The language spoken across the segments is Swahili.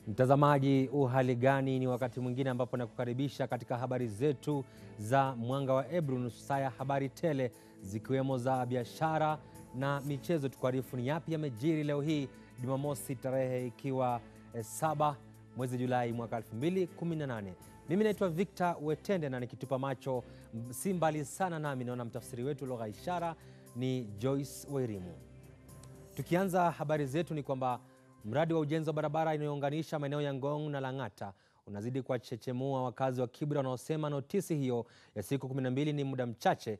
Mtazamaji, uhali gani? Ni wakati mwingine ambapo nakukaribisha katika habari zetu za Mwanga wa Ebru, nusu saa ya habari tele zikiwemo za biashara na michezo. Tukuarifu ni yapi yamejiri leo hii Jumamosi, tarehe ikiwa 7 mwezi Julai mwaka 2018. Mimi naitwa Victor Wetende na nikitupa macho si mbali sana nami naona mtafsiri wetu lugha ishara ni Joyce Wairimu. Tukianza habari zetu ni kwamba mradi wa ujenzi wa barabara inayounganisha maeneo ya Ngong na Lang'ata unazidi kuwachechemua wakazi wa Kibra wanaosema notisi hiyo ya siku 12 ni muda mchache.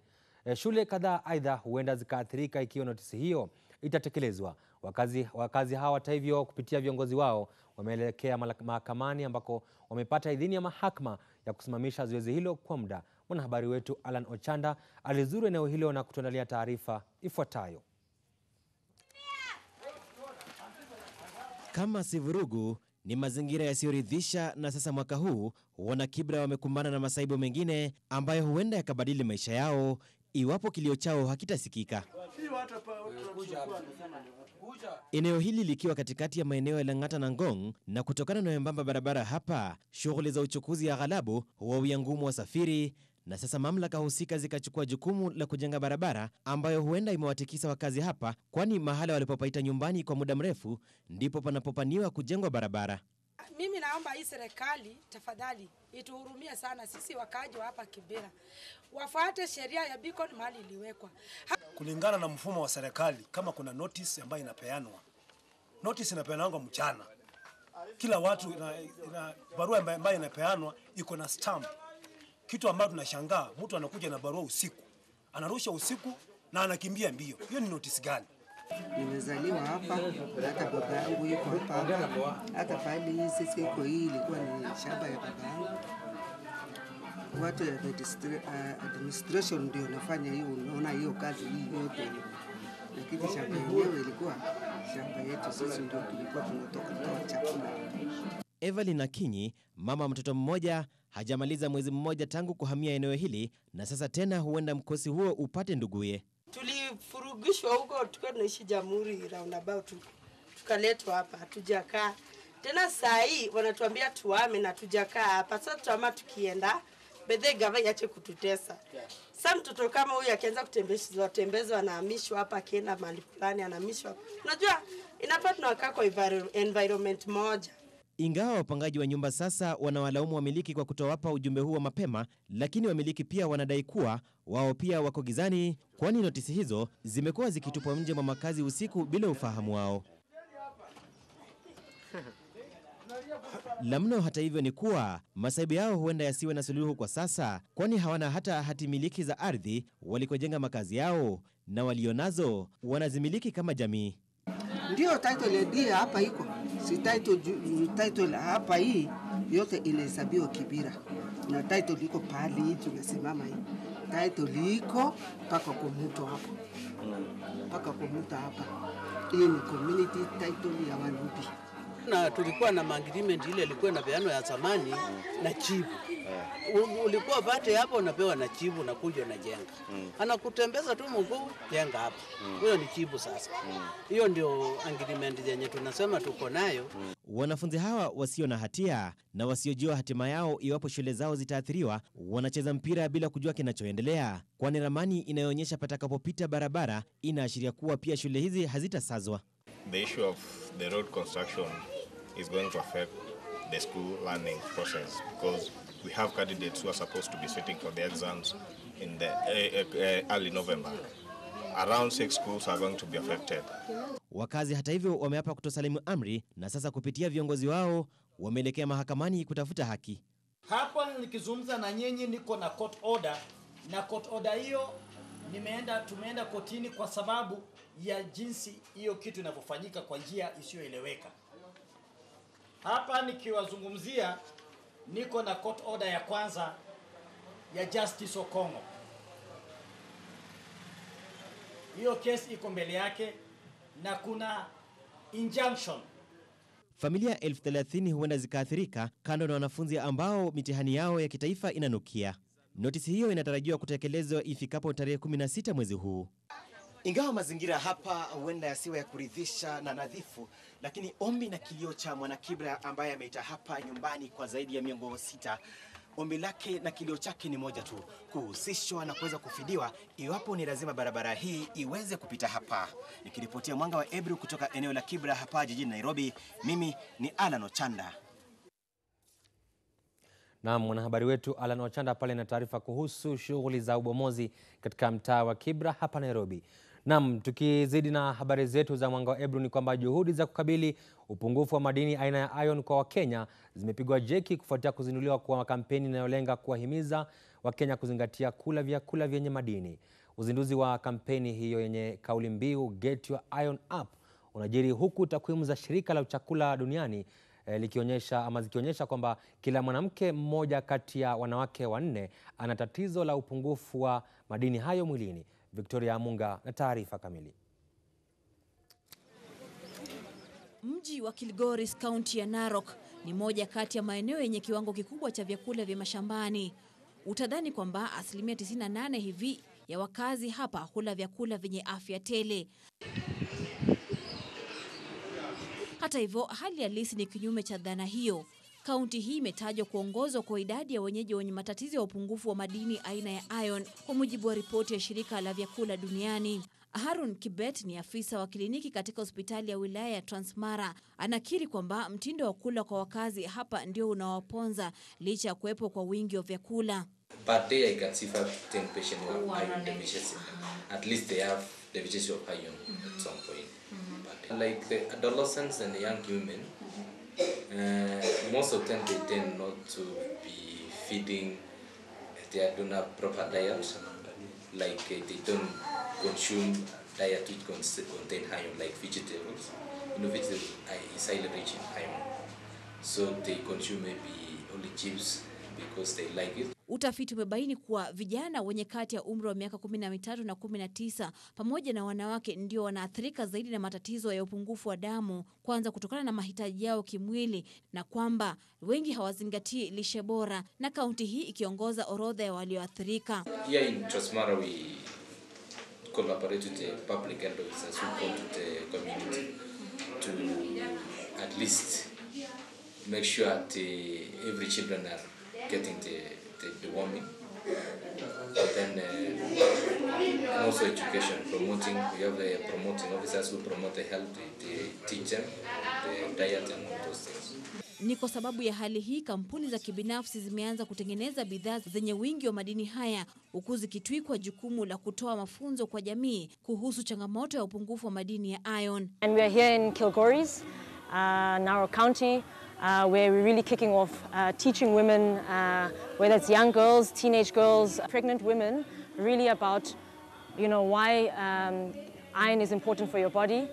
Shule kadhaa aidha huenda zikaathirika ikiwa notisi hiyo itatekelezwa. Wakazi hawa hata hivyo kupitia viongozi wao wameelekea mahakamani ambako wamepata idhini ya mahakama ya kusimamisha zoezi hilo kwa muda. Mwanahabari wetu Alan Ochanda alizuru eneo hilo na kutuandalia taarifa ifuatayo. Kama si vurugu, ni mazingira yasiyoridhisha, na sasa mwaka huu wana Kibra wamekumbana na masaibu mengine ambayo huenda yakabadili maisha yao iwapo kilio chao hakitasikika. Eneo hili likiwa katikati ya maeneo ya Lang'ata na Ngong, na kutokana na wembamba barabara hapa, shughuli za uchukuzi ya ghalabu huwawia ngumu wasafiri, na sasa mamlaka husika zikachukua jukumu la kujenga barabara ambayo huenda imewatikisa wakazi hapa, kwani mahala walipopaita nyumbani kwa muda mrefu ndipo panapopaniwa kujengwa barabara. Mimi naomba hii serikali tafadhali ituhurumie sana sisi wakaji wa hapa Kibera. Wafuate sheria ya Beacon mali iliwekwa. Kulingana na mfumo wa serikali, kama kuna notice ambayo inapeanwa. Notice inapeanwa mchana. Kila watu barua ambayo inapeanwa iko na stamp. Kitu ambacho tunashangaa, mtu anakuja na barua usiku. Anarusha usiku na anakimbia mbio. Hiyo ni notice gani? Nimezaliwa hapa, hata baba yangu yuko hapa. Hata pale sisi iko hii ilikuwa ni shamba ya baba yangu. Watu ya administration ndio nafanya hiyo, unaona hiyo kazi hii yote. Lakini shamba yenyewe ilikuwa shamba yetu, sisi ndio tulikuwa tunatoka chakula. Evelyn Akinyi, mama mtoto mmoja, hajamaliza mwezi mmoja tangu kuhamia eneo hili, na sasa tena huenda mkosi huo upate nduguye. Tulifurugishwa huko tukiwa tunaishi Jamhuri roundabout, tukaletwa hapa, hatujakaa tena. Saa hii wanatuambia tuame na tujakaa hapa. Sasa tuama tukienda bedhe gava yache kututesa. Sasa mtoto kama huyu akianza kutembezwa anahamishwa hapa, akienda mahali fulani anahamishwa. Unajua inapata tunakaa kwa environment moja. Ingawa wapangaji wa nyumba sasa wanawalaumu wamiliki kwa kutowapa ujumbe huu mapema, lakini wamiliki pia wanadai kuwa wao pia wako gizani, kwani notisi hizo zimekuwa zikitupwa nje mwa makazi usiku bila ufahamu wao. La mno hata hivyo ni kuwa masaibu yao huenda yasiwe na suluhu kwa sasa, kwani hawana hata hati miliki za ardhi walikojenga makazi yao, na walionazo wanazimiliki kama jamii. Ndio title deed hapa iko. Si title hapa hii yote inahesabiwa Kibira. Na title iko pale tunasimama hii. Title iko paka kwa mtu hapa. Paka kwa mtu hapa. Hii ni community title ya Wanubi. Na tulikuwa na agreement ile ilikuwa na beano ya zamani na chibu. Ulikuwa pate hapo unapewa na chibu na kuja na jenga. Anakutembeza tu mguu jenga hapo. Huyo ni chibu sasa. Hiyo ndio agreement yenye tunasema tuko nayo. Wanafunzi hawa wasio na hatia na wasiojua hatima yao iwapo shule zao zitaathiriwa wanacheza mpira bila kujua kinachoendelea, kwani ramani inayoonyesha patakapopita barabara inaashiria kuwa pia shule hizi hazitasazwa. The issue of the road construction is going to affect the school learning process because we have candidates who are supposed to be sitting for the exams in the early November. Around 6 schools are going to be affected. Wakazi hata hivyo wameapa kutosalimu amri, na sasa kupitia viongozi wao wameelekea mahakamani kutafuta haki. Hapa nikizungumza na nyinyi niko na court order, na court order hiyo tumeenda kotini kwa sababu ya jinsi hiyo kitu inavyofanyika kwa njia isiyoeleweka. Hapa nikiwazungumzia niko na court order ya kwanza ya Justice Okongo. Hiyo kesi iko mbele yake na kuna injunction. Familia 30,000 huenda zikaathirika, kando na wanafunzi ambao mitihani yao ya kitaifa inanukia. Notisi hiyo inatarajiwa kutekelezwa ifikapo tarehe 16 mwezi huu. Ingawa mazingira hapa huenda yasiwe ya kuridhisha na nadhifu, lakini ombi na kilio cha mwana Kibra ambaye ameita hapa nyumbani kwa zaidi ya miongo 6, ombi lake na kilio chake ni moja tu, kuhusishwa na kuweza kufidiwa iwapo ni lazima barabara hii iweze kupita hapa. Nikiripotia Mwanga wa Ebru kutoka eneo la Kibra hapa jijini Nairobi, mimi ni Alan Ochanda. Na mwanahabari wetu Alan Ochanda pale na taarifa kuhusu shughuli za ubomozi katika mtaa wa Kibra hapa Nairobi. Naam, tukizidi na habari zetu za Mwanga wa Ebru ni kwamba juhudi za kukabili upungufu wa madini aina ya iron kwa Wakenya zimepigwa jeki kufuatia kuzinduliwa kwa kampeni inayolenga kuwahimiza Wakenya kuzingatia kula vyakula vyenye madini. Uzinduzi wa kampeni hiyo yenye kauli mbiu Get Your Iron Up unajiri huku takwimu za shirika la chakula duniani zikionyesha kwamba kila mwanamke mmoja kati ya wanawake 4 ana tatizo la upungufu wa madini hayo mwilini. Victoria Mwanga na taarifa kamili. Mji wa Kilgoris, kaunti ya Narok, ni moja kati ya maeneo yenye kiwango kikubwa cha vyakula vya mashambani. Utadhani kwamba 98% hivi ya wakazi hapa hula vyakula vyenye afya tele. Hata hivyo, hali halisi ni kinyume cha dhana hiyo. Kaunti hii imetajwa kuongozwa kwa idadi ya wenyeji wenye matatizo ya upungufu wa madini aina ya iron, kwa mujibu wa ripoti ya shirika la vyakula duniani. Harun Kibet ni afisa wa kliniki katika hospitali ya wilaya ya Transmara. Anakiri kwamba mtindo wa kula kwa wakazi hapa ndio unawaponza licha ya kuwepo kwa wingi wa vyakula. Per day I can see 5 to 10 patients who have iron deficiency. At least they have deficiency of iron at some point. But like the adolescents and the young women, most of them they tend not to be feeding. They don't have proper diet. Like they don't consume diet which contain iron, like vegetables. You know, vegetables is highly rich in iron. So they consume maybe only chips because they like it. Utafiti umebaini kuwa vijana wenye kati ya umri wa miaka 13 na 19 pamoja na wanawake ndio wanaathirika zaidi na matatizo ya upungufu wa damu, kwanza kutokana na mahitaji yao kimwili, na kwamba wengi hawazingatii lishe bora, na kaunti hii ikiongoza orodha ya walioathirika. Here in Transmara we collaborate with the public health officers who go to the community to at least make sure that every children are getting the warming, and then and also education, promoting. We have the promoting officers who promote the health, they teach them the diet and all those things. Ni kwa sababu ya hali hii kampuni za kibinafsi zimeanza kutengeneza bidhaa zenye wingi wa madini haya, huku zikitwikwa jukumu la kutoa mafunzo kwa jamii kuhusu changamoto ya upungufu wa madini ya iron. And we are here in Kilgoris, Narok County, where we're really kicking off teaching women, whether it's young girls, teenage girls, pregnant women, really about, you know, why iron is important for your body.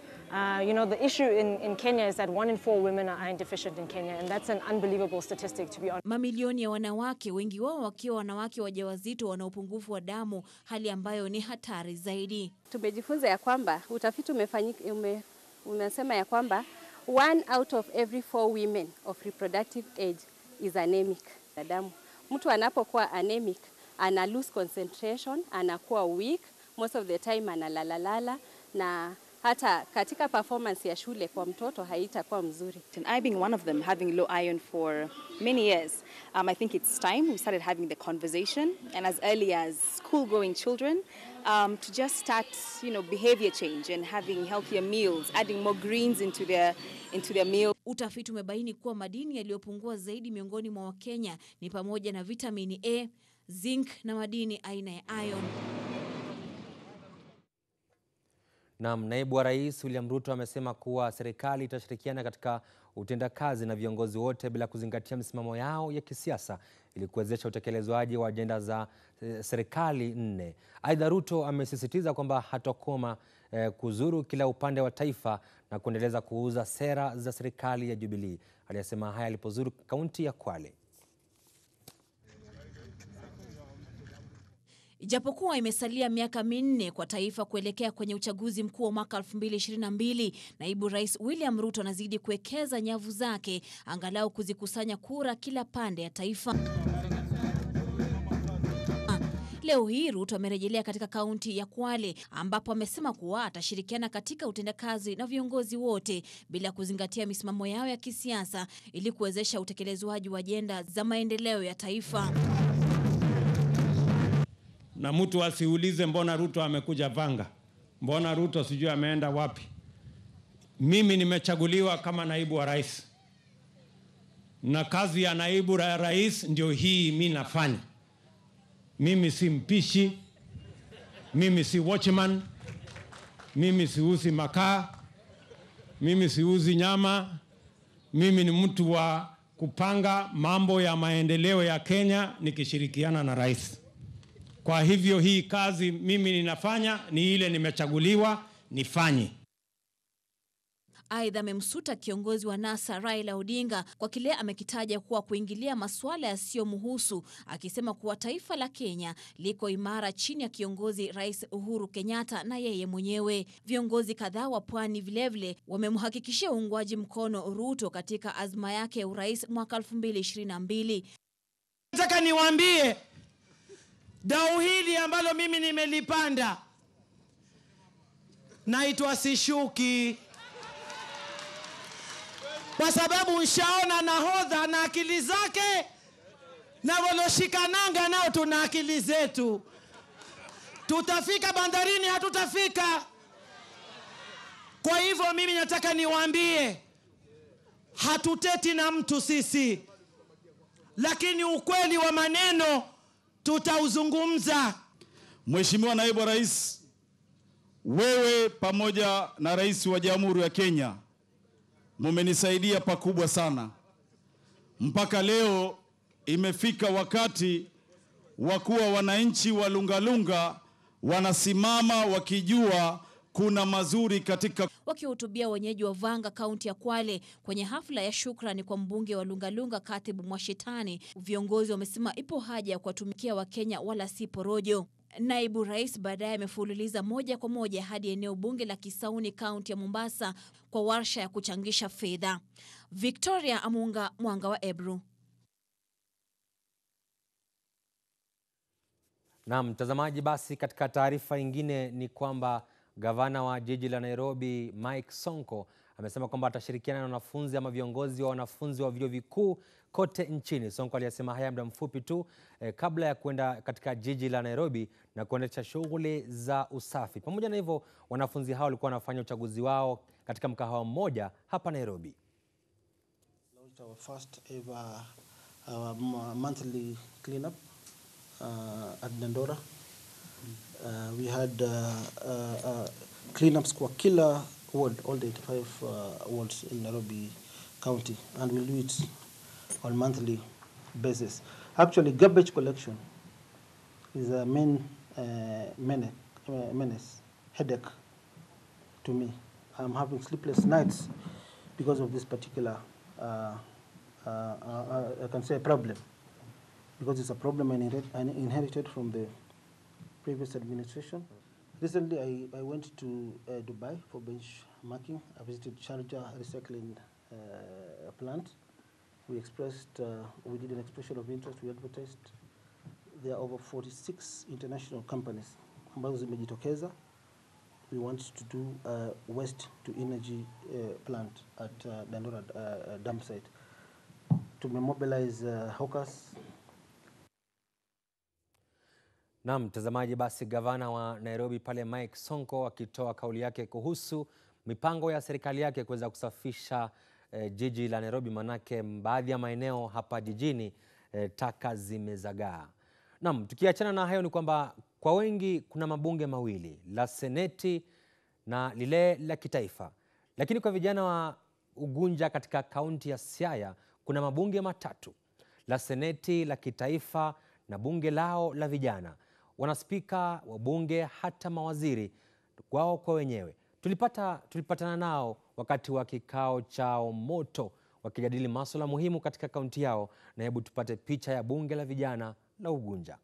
You know, the issue in Kenya is that 1 in 4 women are iron deficient in Kenya, and that's an unbelievable statistic, to be honest. Mamilioni ya wanawake, wengi wao wakiwa wanawake wajawazito, wana upungufu wa damu, hali ambayo ni hatari zaidi. Tumejifunza ya kwamba utafiti umesema ya kwamba 1 out of every 4 women of reproductive age is anemic. Damu. Mtu anapokuwa anemic, ana lose concentration, anakuwa weak, most of the time analala, na hata katika performance ya shule kwa mtoto haitakuwa mzuri. And I being one of them, having low iron for many years, I think it's time we started having the conversation, and as early as school-going children, to just start, you know, behavior change and having healthier meals, adding more greens into their meal. Utafiti umebaini kuwa madini yaliyopungua zaidi miongoni mwa Wakenya ni pamoja na vitamini A, zinc na madini aina ya iron. Naibu wa Rais William Ruto amesema kuwa serikali itashirikiana katika utendakazi na viongozi wote bila kuzingatia misimamo yao ya kisiasa ili kuwezesha utekelezwaji wa ajenda za serikali 4. Aidha, Ruto amesisitiza kwamba hatokoma kuzuru kila upande wa taifa na kuendeleza kuuza sera za serikali ya Jubilee. Aliyasema haya alipozuru kaunti ya Kwale. Ijapokuwa imesalia miaka 4 kwa taifa kuelekea kwenye uchaguzi mkuu wa mwaka 2022, Naibu Rais William Ruto anazidi kuwekeza nyavu zake angalau kuzikusanya kura kila pande ya taifa. Leo hii Ruto amerejelea katika kaunti ya Kwale ambapo amesema kuwa atashirikiana katika utendakazi na viongozi wote bila kuzingatia misimamo yao ya kisiasa ili kuwezesha utekelezwaji wa ajenda za maendeleo ya taifa. Na mtu asiulize mbona Ruto amekuja Vanga, mbona Ruto sijui ameenda wapi. Mimi nimechaguliwa kama naibu wa rais, na kazi ya naibu wa rais ndio hii mimi nafanya. Mimi si mpishi, mimi si watchman, mimi siuzi makaa, mimi siuzi nyama. Mimi ni mtu wa kupanga mambo ya maendeleo ya Kenya nikishirikiana na rais. Kwa hivyo hii kazi mimi ninafanya ni ile nimechaguliwa nifanye. Aidha amemsuta kiongozi wa NASA Raila Odinga kwa kile amekitaja kuwa kuingilia masuala yasiyomhusu, akisema kuwa taifa la Kenya liko imara chini ya kiongozi Rais Uhuru Kenyatta na yeye mwenyewe. Viongozi kadhaa wa pwani vilevile wamemhakikishia uungwaji mkono Ruto katika azma yake ya urais mwaka 2022. Nataka niwaambie dau hili ambalo mimi nimelipanda naitwa sishuki, kwa sababu nshaona nahodha na akili zake na waloshikananga nao tuna akili zetu. Tutafika bandarini, hatutafika. Kwa hivyo mimi nataka niwaambie hatuteti na mtu sisi, lakini ukweli wa maneno tutauzungumza. Mheshimiwa Naibu Rais, wewe pamoja na Rais wa Jamhuri ya Kenya mumenisaidia pakubwa sana. Mpaka leo imefika wakati wa kuwa wananchi wa Lungalunga wanasimama wakijua kuna mazuri katika. Wakihutubia wenyeji wa Vanga kaunti ya Kwale kwenye hafla ya shukrani kwa mbunge wa Lungalunga Katibu Mwashitani, viongozi wamesema ipo haja ya kuwatumikia Wakenya wala si porojo. Naibu Rais baadaye amefululiza moja kwa moja hadi eneo bunge la Kisauni kaunti ya Mombasa kwa warsha ya kuchangisha fedha. Victoria Amunga, Mwanga wa Ebru. Na mtazamaji, basi katika taarifa nyingine ni kwamba gavana wa jiji la Nairobi Mike Sonko amesema kwamba atashirikiana na wanafunzi ama viongozi wa wanafunzi wa vyuo vikuu kote nchini. Sonko aliyesema haya muda mfupi tu kabla ya kwenda katika jiji la Nairobi na kuendesha shughuli za usafi. Pamoja na hivyo, wanafunzi hao walikuwa wanafanya uchaguzi wao katika mkahawa mmoja hapa Nairobi. Our first ever monthly cleanup at Dandora. We had cleanups kwa kila ward, all the 85 wards in Nairobi County, and we'll do it on monthly basis. Actually, garbage collection is a main menace, headache to me. I'm having sleepless nights because of this particular, I can say, a problem, because it's a problem I inherited from the previous administration. Recently, I went to Dubai for benchmarking. I visited Sharjah recycling plant. We did an expression of interest. We advertised. There are over 46 international companies ambazo zimejitokeza. We want to do a waste to energy plant at Dandora dump site to mobilize hawkers. Na mtazamaji, basi gavana wa Nairobi pale Mike Sonko akitoa kauli yake kuhusu mipango ya serikali yake kuweza kusafisha jiji la Nairobi, manake baadhi ya maeneo hapa jijini taka zimezagaa. Naam, tukiachana na hayo ni kwamba kwa wengi kuna mabunge mawili, la seneti na lile la kitaifa. Lakini kwa vijana wa Ugunja katika kaunti ya Siaya kuna mabunge matatu, la seneti, la kitaifa na bunge lao la vijana. Wanaspika, wabunge, hata mawaziri wao kwa wenyewe. Tulipatana nao wakati wa kikao chao moto wakijadili masuala muhimu katika kaunti yao, na hebu tupate picha ya bunge la vijana la Ugunja.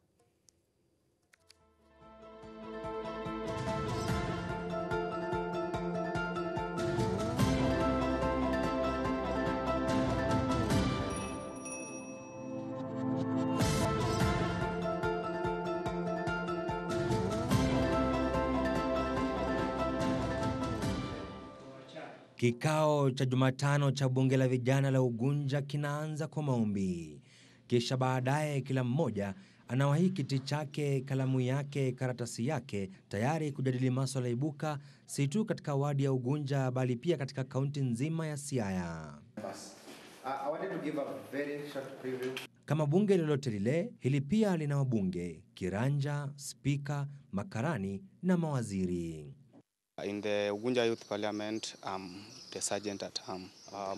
Kikao cha Jumatano cha bunge la vijana la Ugunja kinaanza kwa maombi. Kisha baadaye kila mmoja anawahi kiti chake, kalamu yake, karatasi yake, tayari kujadili masuala ibuka si tu katika wadi ya Ugunja bali pia katika kaunti nzima ya Siaya. I wanted to give a very short preview. Kama bunge lolote lile, hili pia lina wabunge, kiranja, spika, makarani na mawaziri. In the Ugunja Youth Parliament, the sergeant at arm.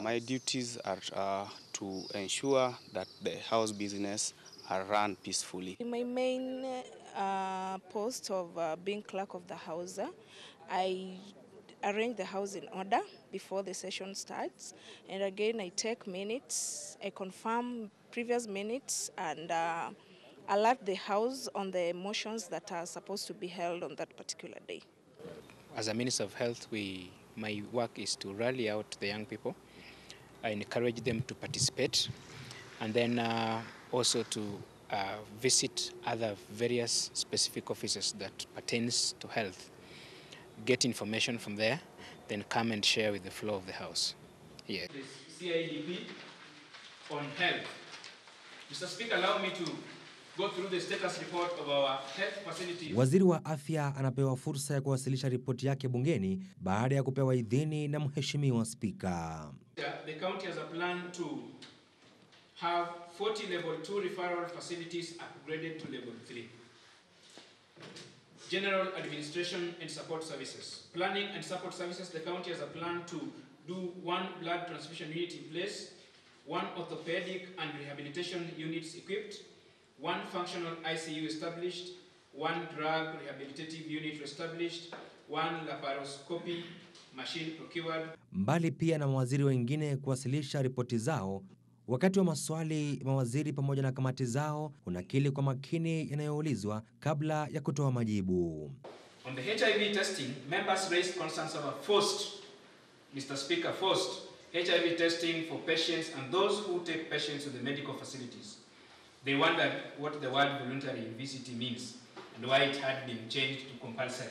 My duties are to ensure that the house business are run peacefully. In my main post of being clerk of the house, I arrange the house in order before the session starts, and again I take minutes, I confirm previous minutes, and alert the house on the motions that are supposed to be held on that particular day. As a Minister of Health, my work is to rally out the young people. I encourage them to participate, and then also to visit other various specific offices that pertains to health, get information from there, then come and share with the floor of the House. Yeah. CIDP on health. Mr. Speaker, allow me to go through the status report of our health facilities. Waziri wa Afya anapewa fursa ya kuwasilisha ripoti yake bungeni baada ya kupewa idhini na Mheshimiwa Spika. The county has a plan to have 40 level 2 referral facilities upgraded to level 3. General administration and support services. Planning and support services, the county has a plan to do 1 blood transfusion unit in place, 1 orthopedic and rehabilitation units equipped, 1 functional ICU established, 1 drug rehabilitative unit established, 1 laparoscopy machine procured. Mbali pia na mawaziri wengine kuwasilisha ripoti zao, wakati wa maswali mawaziri pamoja na kamati zao unakili kwa makini yanayoulizwa kabla ya kutoa majibu. On the HIV testing, members raised concerns about forced, Mr. Speaker, forced HIV testing for patients and those who take patients to the medical facilities. They wondered what the word voluntary in VCT means and why it had been changed to compulsory.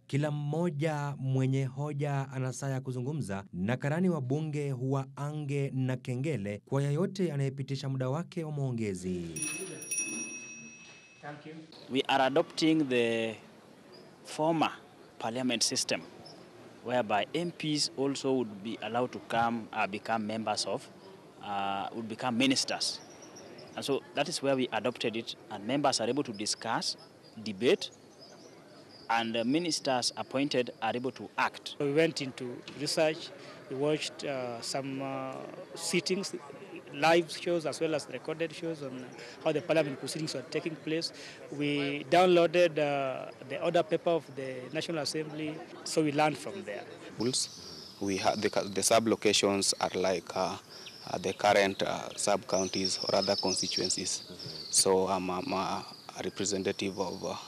Kila mmoja mwenye hoja ana saa ya kuzungumza na karani wa bunge huwa ange na kengele kwa yeyote anayepitisha muda wake wa maongezi. Thank you. We are adopting the former parliament system whereby MPs also would be allowed to become members of would become ministers. And so that is where we adopted it, and members are able to discuss, debate, and the ministers appointed are able to act. We went into research, we watched some sittings, live shows as well as recorded shows on how the parliament proceedings were taking place. We downloaded the order paper of the National Assembly, so we learned from there. We have the sub-locations are like the current sub-counties or other constituencies. So I'm a representative of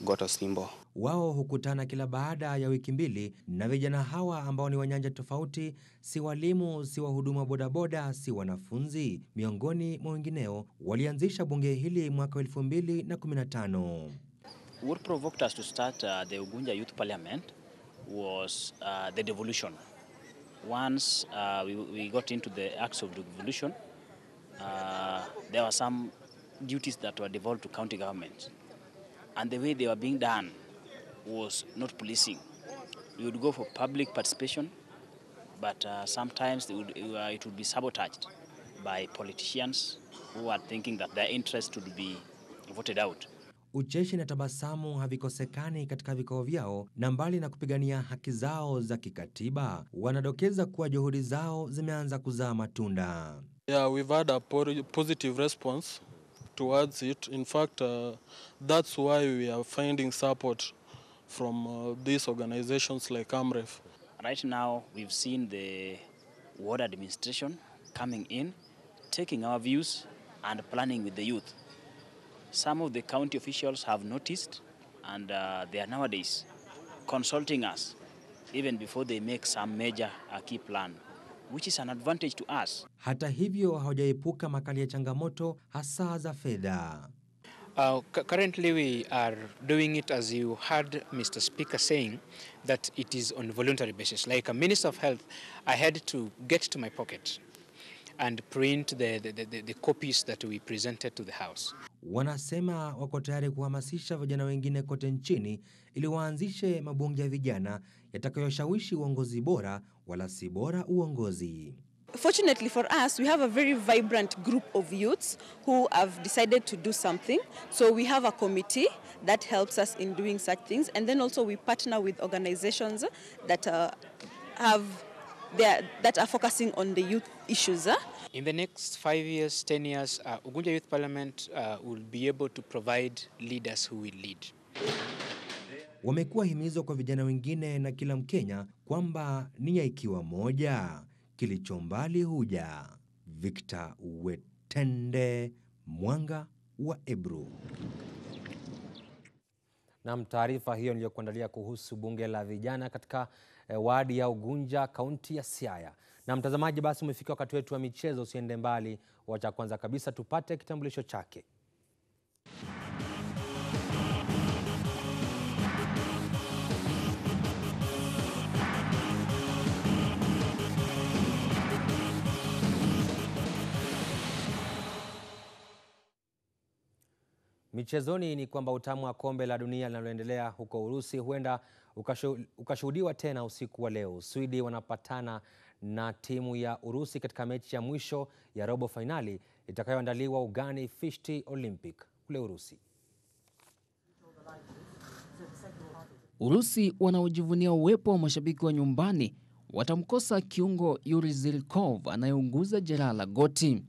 Goto Simbo. Wao hukutana kila baada ya wiki mbili na vijana hawa ambao ni wanyanja tofauti, si walimu, si wahuduma bodaboda, si wanafunzi, miongoni mwa wengineo, walianzisha bunge hili mwaka 2015. What provoked us to start the Ugunja Youth Parliament was the devolution. Once we got into the acts of devolution, there were some duties that were devolved to county governments. And the way they were being done was not policing. We would go for public participation, but sometimes it would be sabotaged by politicians who are thinking that their interest would be voted out. Ucheshi na tabasamu havikosekani katika vikao vyao, na mbali na kupigania haki zao za kikatiba, wanadokeza kuwa juhudi zao zimeanza kuzaa matunda. Yeah, we've had a positive response towards it. In fact, that's why we are finding support from these organizations like AMREF. Right now, we've seen the ward administration coming in, taking our views and planning with the youth. Some of the county officials have noticed, and they are nowadays consulting us even before they make some major key plan, which is an advantage to us. Hata hivyo hawajaepuka makali ya changamoto hasa za fedha. Currently, we are doing it, as you heard Mr. Speaker saying, that it is on a voluntary basis. Like a Minister of Health, I had to get to my pocket and print the copies that we presented to the House. Wanasema wako tayari kuhamasisha vijana wengine kote nchini ili waanzishe mabunge ya vijana yatakayoshawishi uongozi bora wala si bora uongozi. Fortunately for us, we have a very vibrant group of youths who have decided to do something. So we have a committee that helps us in doing such things, and then also we partner with organizations that that are focusing on the youth issues. In the next 5 years, 10 years, Ugunja Youth Parliament will be able to provide leaders who will lead. Wamekuwa himizo kwa vijana wengine na kila Mkenya kwamba nia ikiwa moja, kilicho mbali huja. Victor Wetende, Mwanga wa Ebru. Na taarifa hiyo niliyokuandalia kuhusu bunge la vijana katika wadi ya Ugunja, kaunti ya Siaya. Na mtazamaji, basi umefika wakati wetu wa michezo. Usiende mbali, wacha kwanza kabisa tupate kitambulisho chake. Michezoni ni kwamba utamu wa kombe la dunia linaloendelea huko Urusi huenda ukashuhudiwa tena usiku wa leo. Sweden wanapatana na timu ya Urusi katika mechi ya mwisho ya robo finali itakayoandaliwa ugani Fishti Olympic kule Urusi. Urusi wanaojivunia uwepo wa mashabiki wa nyumbani watamkosa kiungo Yuri Zirkov anayeunguza jeraha la goti.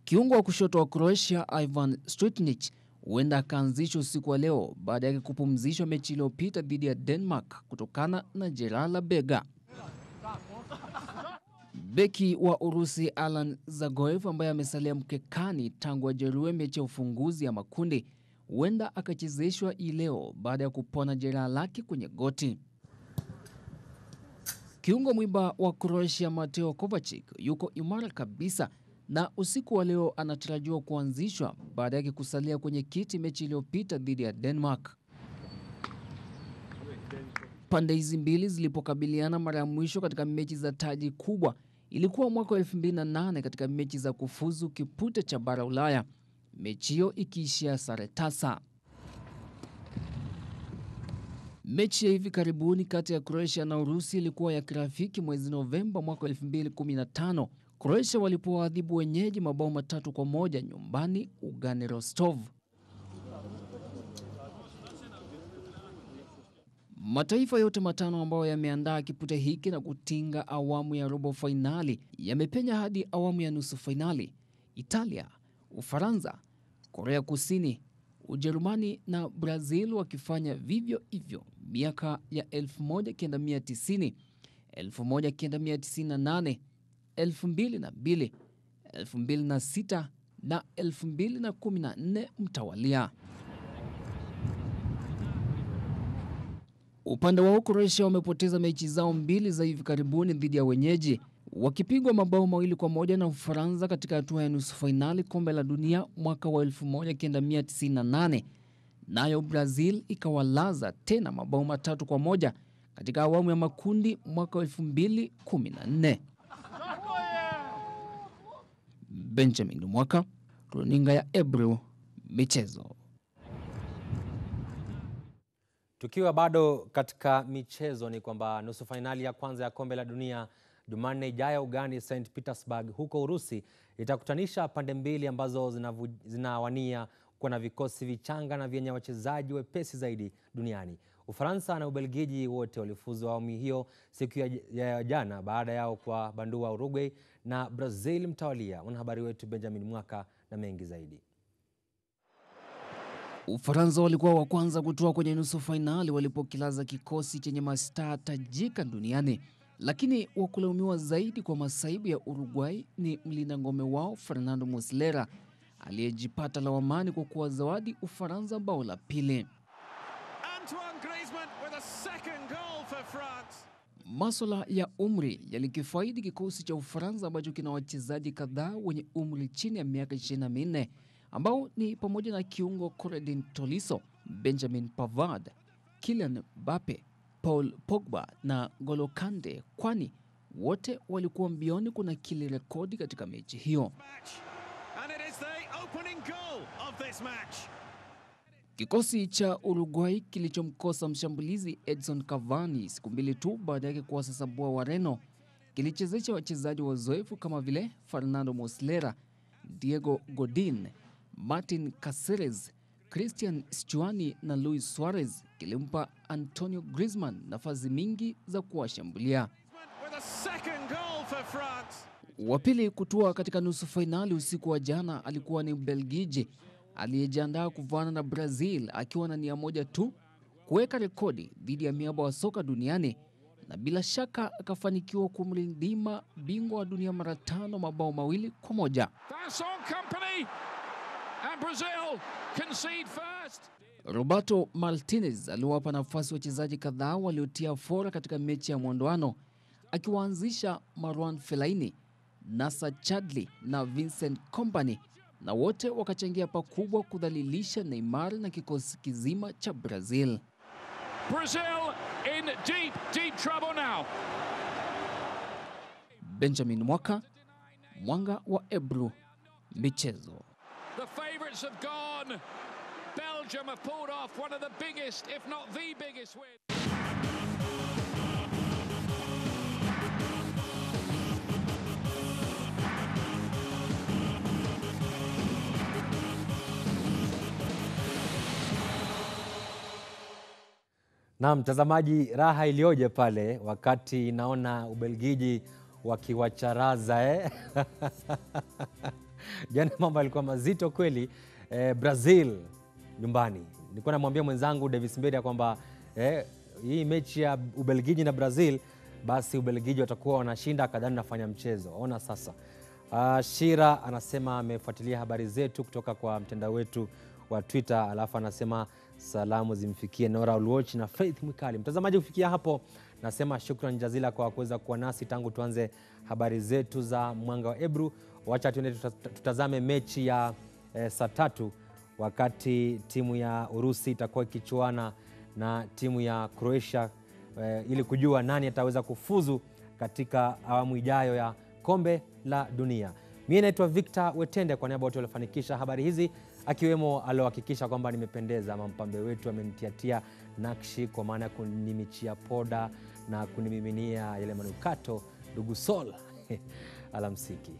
Kiungo wa kushoto wa Croatia Ivan Stritnich huenda akaanzishwa usiku wa leo baada ya kupumzishwa mechi iliyopita dhidi ya Denmark kutokana na jeraha la bega. Beki wa Urusi Alan Zagoev ambaye amesalia mkekani tangu ajeruhiwe mechi ya ufunguzi ya makundi huenda akachezeshwa leo baada ya kupona jeraha lake kwenye goti. Kiungo mwiba wa Croatia Mateo Kovacic yuko imara kabisa na usiku wa leo anatarajiwa kuanzishwa baada ya kusalia kwenye kiti mechi iliyopita dhidi ya Denmark. Pande hizi mbili zilipokabiliana mara ya mwisho katika mechi za taji kubwa ilikuwa mwaka 2008 katika mechi za kufuzu kipute cha bara Ulaya, mechi hiyo ikiishia sare tasa. Mechi ya hivi karibuni kati ya Croatia na Urusi ilikuwa ya kirafiki mwezi Novemba mwaka 2015. Croatia walipowaadhibu wenyeji mabao 3-1 nyumbani ugani Rostov. Mataifa yote matano ambayo yameandaa kipute hiki na kutinga awamu ya robo finali yamepenya hadi awamu ya nusu finali. Italia, Ufaransa, Korea Kusini, Ujerumani na Brazil wakifanya vivyo hivyo miaka ya 1990, 1998, 2002, 2006 na 2014 mtawalia. Upande wa Croatia wamepoteza mechi zao mbili za hivi karibuni dhidi ya wenyeji, wakipigwa mabao 2-1 na Ufaransa katika hatua ya nusu finali kombe la dunia mwaka wa 1998. Nayo Brazil ikawalaza tena mabao 3-1 katika awamu ya makundi mwaka wa 2014. Benjamin Mwaka, runinga ya Ebru, michezo. Tukiwa bado katika michezo ni kwamba nusu finali ya kwanza ya kombe la dunia Jumanne ijayo ugani St. Petersburg huko Urusi itakutanisha pande mbili ambazo zinawania kuwa na vikosi vichanga na vyenye wachezaji wepesi zaidi duniani. Ufaransa na Ubelgiji wote walifuzu awamu hiyo siku ya jana baada yao kwa bandua Uruguay na Brazil mtawalia. Mwanahabari wetu Benjamin Mwaka na mengi zaidi. Ufaransa walikuwa wa kwanza kutoa kwenye nusu finali walipokilaza kikosi chenye mastaa tajika duniani, lakini wakulaumiwa zaidi kwa masaibu ya Uruguay ni mlinda ngome wao Fernando Muslera aliyejipata lawamani kwa kuwa zawadi Ufaransa bao la pili. Masuala ya umri yalikifaidi kikosi cha Ufaransa ambacho kina wachezaji kadhaa wenye umri chini ya miaka 24 ambao ni pamoja na kiungo Corentin Tolisso, Benjamin Pavard, Kylian Mbappe, Paul Pogba na N'Golo Kante, kwani wote walikuwa mbioni kuna kile rekodi katika mechi hiyo. Kikosi cha Uruguay kilichomkosa mshambulizi Edson Cavani siku mbili tu baada yake kuwasasambua Wareno kilichezesha wachezaji wazoefu kama vile Fernando Muslera, Diego Godin, Martin Caceres, Christian Stuani na Luis Suarez, kilimpa Antonio Griezmann nafasi mingi za kuwashambulia. Wa pili kutua katika nusu fainali usiku wa jana alikuwa ni Ubelgiji aliyejiandaa kuvana na Brazil akiwa na nia moja tu, kuweka rekodi dhidi ya miamba wa soka duniani, na bila shaka akafanikiwa kumrindima bingwa wa dunia mara 5 mabao 2-1. Roberto Martinez aliwapa nafasi wachezaji kadhaa waliotia fora katika mechi ya mwondoano, akiwaanzisha Marwan Fellaini, Nacer Chadli na Vincent Kompany, na wote wakachangia pakubwa kudhalilisha Neymar na kikosi kizima cha Brazil. Brazil in deep trouble now. Benjamin Mwanga wa Ebru, michezo. The favorites have gone. Belgium have pulled off one of the biggest, if not the biggest win. Na mtazamaji, raha ilioje pale wakati naona Ubelgiji wakiwacharaza Jana mambo yalikuwa mazito kweli. Brazil nyumbani. Nilikuwa namwambia mwenzangu Davis Mbeda kwamba hii mechi ya Ubelgiji na Brazil, basi Ubelgiji watakuwa wanashinda kadhani nafanya mchezo. Ona sasa. Shira anasema amefuatilia habari zetu kutoka kwa mtandao wetu wa Twitter, alafu anasema salamu zimfikie Nora Ulwoch na Faith Mwikali. Mtazamaji, kufikia hapo nasema shukrani jazila kwa kuweza kuwa nasi tangu tuanze habari zetu za Mwanga wa Ebru. Wacha tuende tutazame mechi ya saa 3 wakati timu ya Urusi itakuwa ikichuana na timu ya Croatia ili kujua nani ataweza kufuzu katika awamu ijayo ya kombe la dunia. Mimi naitwa Victor Wetende, kwa niaba ya wote waliofanikisha habari hizi, akiwemo aliohakikisha kwamba nimependeza. Mampambe wetu amenitiatia nakshi kwa maana kunimichia poda na kunimiminia yale manukato, ndugu Sol. Alamsiki.